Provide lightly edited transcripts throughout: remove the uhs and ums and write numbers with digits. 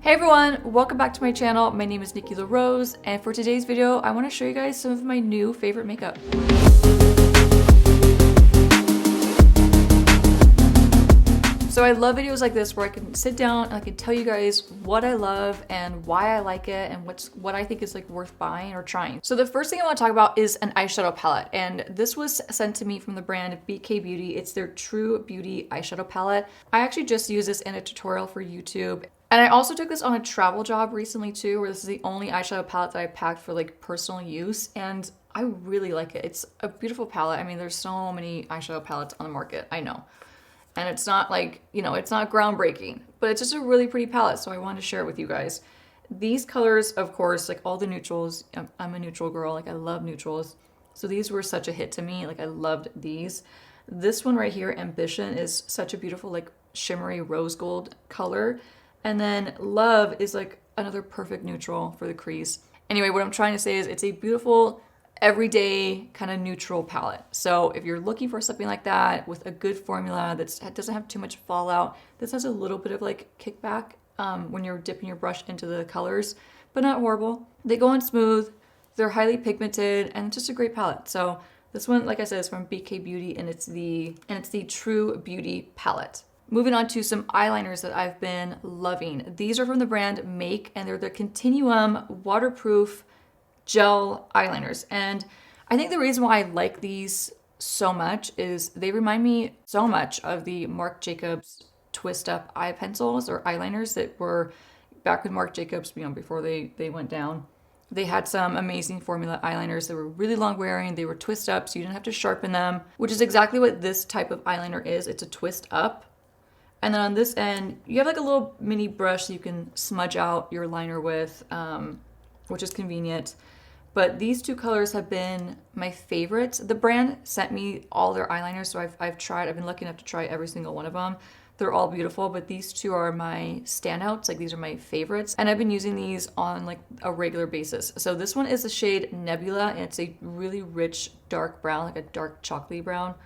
Hey everyone, welcome back to my channel. My name is Nikki LaRose, and for today's video, I want to show you guys some of my new favorite makeup. So I love videos like this where I can sit down and I can tell you guys what I love and why I like it and what I think is like worth buying or trying. So the first thing I want to talk about is an eyeshadow palette, and this was sent to me from the brand bkbeauty. It's their True Beauty eyeshadow palette. I actually just used this in a tutorial for YouTube. And I also took this on a travel job recently too, where this is the only eyeshadow palette that I packed for like personal use, and I really like it. It's a beautiful palette. I mean, there's so many eyeshadow palettes on the market, I know. And it's not like, you know, it's not groundbreaking, but it's just a really pretty palette, so I wanted to share it with you guys. These colors, of course, like all the neutrals, I'm a neutral girl, like I love neutrals. So these were such a hit to me, like I loved these. This one right here, Ambition, is such a beautiful like shimmery rose gold color. And then Love is like another perfect neutral for the crease. Anyway, what I'm trying to say is it's a beautiful, everyday kind of neutral palette. So if you're looking for something like that with a good formula that doesn't have too much fallout, this has a little bit of like kickback when you're dipping your brush into the colors, but not horrible. They go on smooth, they're highly pigmented, and it's just a great palette. So this one, like I said, is from bkbeauty, and it's the True Beauty palette. Moving on to some eyeliners that I've been loving. These are from the brand Make, and they're the Continuum waterproof gel eyeliners. And I think the reason why I like these so much is they remind me so much of the Marc Jacobs twist up eye pencils or eyeliners that were back with Marc Jacobs, you know, before they went down. They had some amazing formula eyeliners that were really long wearing. They were twist up, so you didn't have to sharpen them, which is exactly what this type of eyeliner is. It's a twist up. And then on this end, you have like a little mini brush so you can smudge out your liner with, which is convenient. But these two colors have been my favorites. The brand sent me all their eyeliners, so I've been lucky enough to try every single one of them. They're all beautiful, but these two are my standouts. Like these are my favorites. And I've been using these on like a regular basis. So this one is the shade Nebula, and it's a really rich dark brown, like a dark chocolatey brown.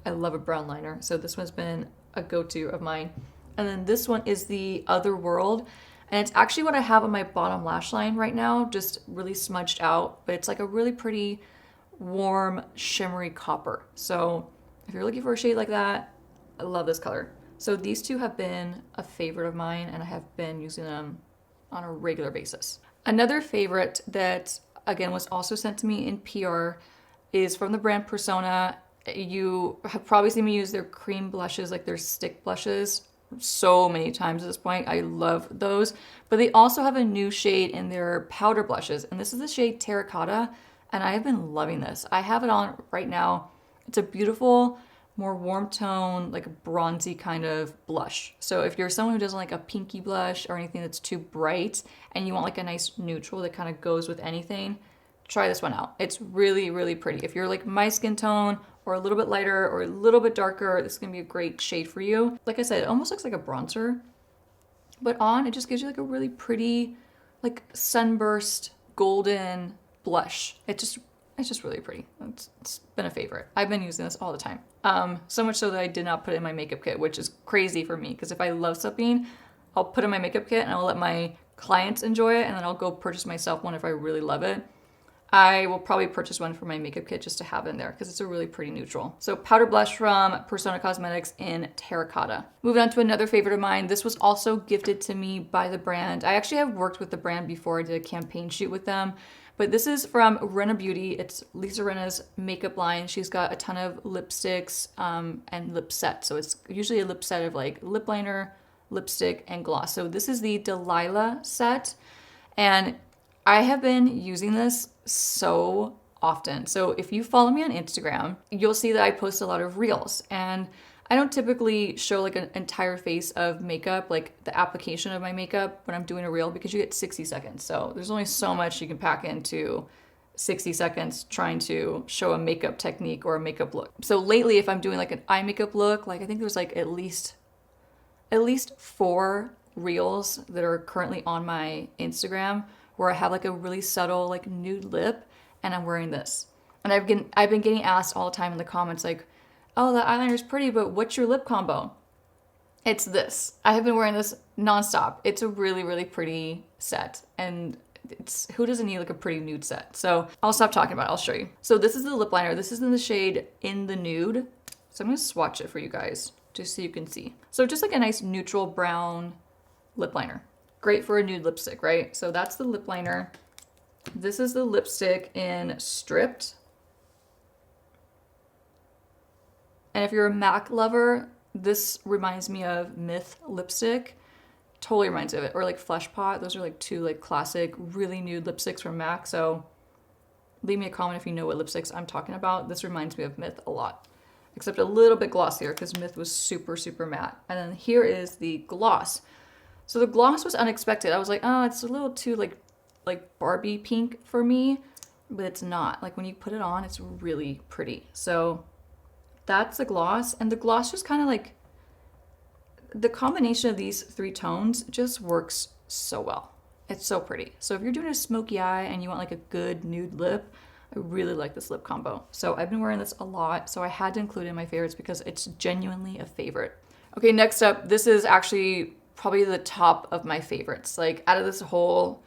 I love a brown liner. So this one's been a go-to of mine. And then this one is the Otherworld, and it's actually what I have on my bottom lash line right now, just really smudged out, but it's like a really pretty warm shimmery copper. So if you're looking for a shade like that, I love this color. So these two have been a favorite of mine, and I have been using them on a regular basis. Another favorite that again was also sent to me in PR is from the brand Persona. You have probably seen me use their cream blushes, like their stick blushes, so many times at this point. I love those. But they also have a new shade in their powder blushes, and this is the shade Terracotta, and I have been loving this. I have it on right now. It's a beautiful, more warm tone, like a bronzy kind of blush. So if you're someone who doesn't like a pinky blush or anything that's too bright, and you want like a nice neutral that kind of goes with anything, try this one out. It's really, really pretty. If you're like my skin tone or a little bit lighter or a little bit darker, this is gonna be a great shade for you. Like I said, it almost looks like a bronzer, but on, it just gives you like a really pretty, like sunburst golden blush. It's just really pretty. It's been a favorite. I've been using this all the time. So much so that I did not put it in my makeup kit, which is crazy for me, because if I love something, I'll put it in my makeup kit and I'll let my clients enjoy it, and then I'll go purchase myself one if I really love it. I will probably purchase one for my makeup kit just to have in there because it's a really pretty neutral. So powder blush from Persona Cosmetics in Terracotta. Moving on to another favorite of mine. This was also gifted to me by the brand. I actually have worked with the brand before. I did a campaign shoot with them. But this is from Rinna Beauty. It's Lisa Rinna's makeup line. She's got a ton of lipsticks and lip sets. So it's usually a lip set of like lip liner, lipstick, and gloss. So this is the Delilah set. And I have been using this so often. So if you follow me on Instagram, you'll see that I post a lot of reels, and I don't typically show like an entire face of makeup, like the application of my makeup when I'm doing a reel, because you get 60 seconds. So there's only so much you can pack into 60 seconds trying to show a makeup technique or a makeup look. So lately, if I'm doing like an eye makeup look, like I think there's like at least 4 reels that are currently on my Instagram where I have like a really subtle like nude lip and I'm wearing this. And I've been getting asked all the time in the comments like, oh, that eyeliner is pretty, but what's your lip combo? It's this. I have been wearing this nonstop. It's a really, really pretty set. And it's, who doesn't need like a pretty nude set? So I'll stop talking about it. I'll show you. So this is the lip liner. This is in the shade In the Nude. So I'm gonna swatch it for you guys just so you can see. So just like a nice neutral brown lip liner. Great for a nude lipstick, right? So that's the lip liner. This is the lipstick in Stripped. And if you're a MAC lover, this reminds me of Myth lipstick. Totally reminds me of it. Or like Flesh Pot. Those are like two like classic, really nude lipsticks from MAC. So leave me a comment if you know what lipsticks I'm talking about. This reminds me of Myth a lot. Except a little bit glossier because Myth was super, super matte. And then here is the gloss. So the gloss was unexpected. I was like, oh, it's a little too like Barbie pink for me. But it's not. Like when you put it on, it's really pretty. So that's the gloss. And the gloss just kind of like, the combination of these three tones just works so well. It's so pretty. So if you're doing a smoky eye and you want like a good nude lip, I really like this lip combo. So I've been wearing this a lot, so I had to include it in my favorites because it's genuinely a favorite. Okay, next up, this is actually probably the top of my favorites. Like out of this whole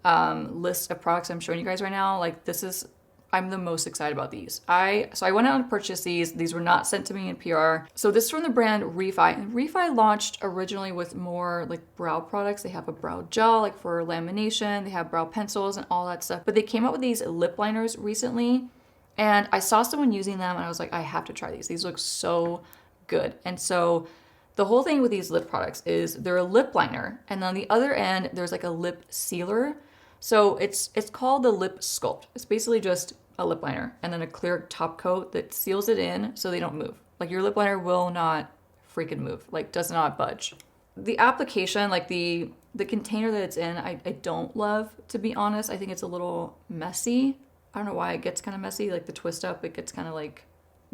list of products I'm showing you guys right now, like this is, I'm the most excited about these. So I went out and purchased these. These were not sent to me in PR. So this is from the brand Refy. And Refy launched originally with more like brow products. They have a brow gel like for lamination. They have brow pencils and all that stuff. But they came out with these lip liners recently. And I saw someone using them and I was like, I have to try these. These look so good. And so the whole thing with these lip products is they're a lip liner. And on the other end, there's like a lip sealer. So it's called the lip sculpt. It's basically just a lip liner and then a clear top coat that seals it in so they don't move. Like your lip liner will not freaking move, like does not budge. The application, like the container that it's in, I don't love, to be honest. I think it's a little messy. I don't know why it gets kind of messy, like the twist up, it gets kind of like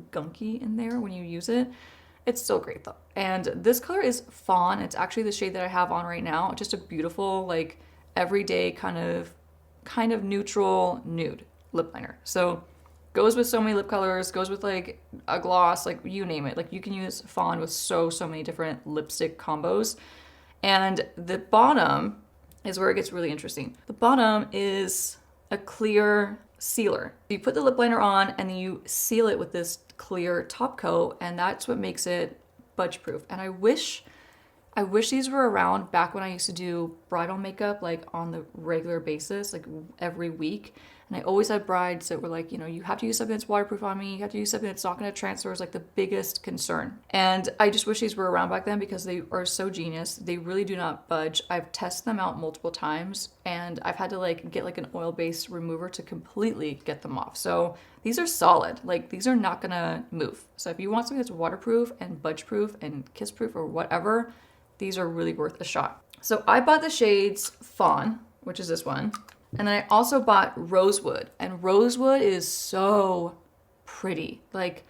gunky in there when you use it. It's still great though. And this color is Fawn. It's actually the shade that I have on right now. Just a beautiful, like everyday kind of neutral nude lip liner. So goes with so many lip colors, goes with like a gloss, like you name it. Like you can use Fawn with so many different lipstick combos. And the bottom is where it gets really interesting. The bottom is a clear sealer. You put the lip liner on and then you seal it with this clear top coat, and that's what makes it budge proof. And I wish these were around back when I used to do bridal makeup like on the regular basis, like every week. And I always had brides that were like, you know, you have to use something that's waterproof on me. You have to use something that's not going to transfer, is like the biggest concern. And I just wish these were around back then because they are so genius. They really do not budge. I've tested them out multiple times and I've had to like get like an oil-based remover to completely get them off. So these are solid. Like these are not going to move. So if you want something that's waterproof and budge proof and kiss proof or whatever, these are really worth a shot. So I bought the shades Fawn, which is this one. And then I also bought Rosewood, and Rosewood is so pretty. Like,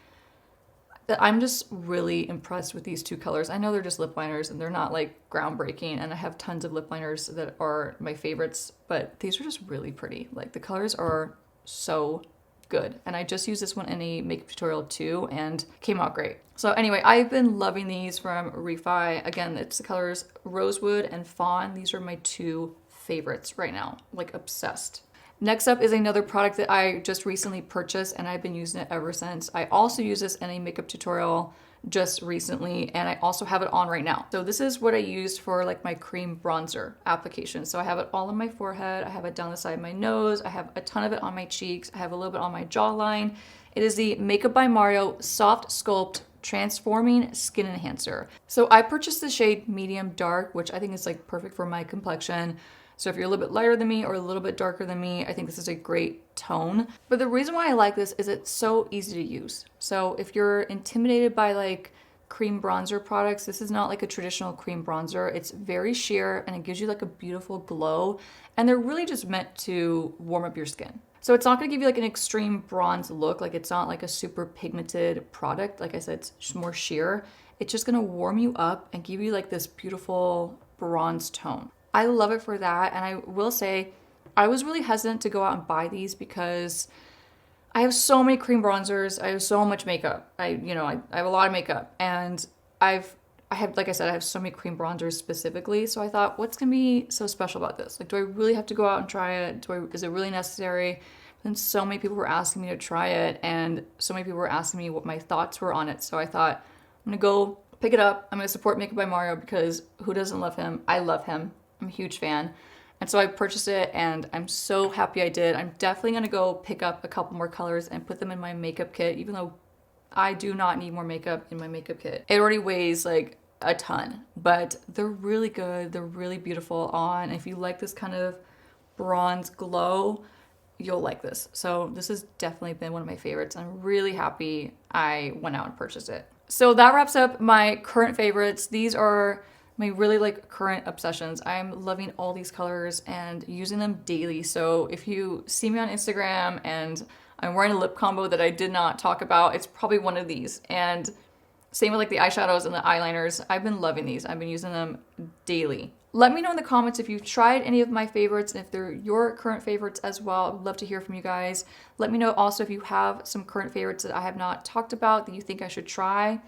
I'm just really impressed with these two colors. I know they're just lip liners and they're not like groundbreaking, and I have tons of lip liners that are my favorites, but these are just really pretty. Like the colors are so good. And I just used this one in a makeup tutorial too and came out great. So anyway, I've been loving these from Refy. Again, it's the colors Rosewood and Fawn. These are my two favorites right now, like obsessed. Next up is another product that I just recently purchased and I've been using it ever since. I also use this in a makeup tutorial just recently, and I also have it on right now. So this is what I used for like my cream bronzer application. So I have it all on my forehead, I have it down the side of my nose, I have a ton of it on my cheeks, I have a little bit on my jawline. It is the Makeup by Mario Soft Sculpt Transforming Skin Enhancer. So I purchased the shade Medium Dark, which I think is like perfect for my complexion. So if you're a little bit lighter than me or a little bit darker than me, I think this is a great tone. But the reason why I like this is it's so easy to use. So if you're intimidated by like cream bronzer products, this is not like a traditional cream bronzer. It's very sheer and it gives you like a beautiful glow. And they're really just meant to warm up your skin. So it's not gonna give you like an extreme bronze look. Like it's not like a super pigmented product. Like I said, it's more sheer. It's just gonna warm you up and give you like this beautiful bronze tone. I love it for that. And I will say, I was really hesitant to go out and buy these because I have so many cream bronzers. I have so much makeup. I have a lot of makeup, and I've I have, like I said, I have so many cream bronzers specifically. So I thought, what's gonna be so special about this? Like, do I really have to go out and try it? Is it really necessary? And so many people were asking me to try it, and so many people were asking me what my thoughts were on it. So I thought, I'm gonna go pick it up. I'm gonna support Makeup by Mario because who doesn't love him? I love him. I'm a huge fan. And so I purchased it and I'm so happy I did. I'm definitely gonna go pick up a couple more colors and put them in my makeup kit, even though I do not need more makeup in my makeup kit. It already weighs like a ton, but they're really good. They're really beautiful on. If you like this kind of bronze glow, you'll like this. So this has definitely been one of my favorites. I'm really happy I went out and purchased it. So that wraps up my current favorites. These are my really like current obsessions. I'm loving all these colors and using them daily. So if you see me on Instagram and I'm wearing a lip combo that I did not talk about, it's probably one of these. And same with like the eyeshadows and the eyeliners. I've been loving these. I've been using them daily. Let me know in the comments if you've tried any of my favorites and if they're your current favorites as well. I'd love to hear from you guys. Let me know also if you have some current favorites that I have not talked about that you think I should try.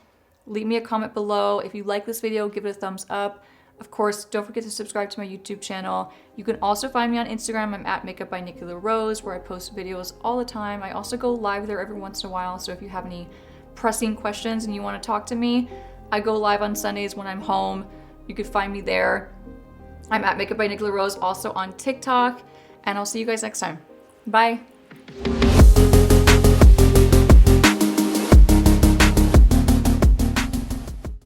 Leave me a comment below. If you like this video, give it a thumbs up. Of course, don't forget to subscribe to my YouTube channel. You can also find me on Instagram. I'm at Makeup by Nikki Rose, where I post videos all the time. I also go live there every once in a while, so if you have any pressing questions and you want to talk to me, I go live on Sundays when I'm home. You could find me there. I'm at Makeup by Nikki Rose, also on TikTok, and I'll see you guys next time. Bye.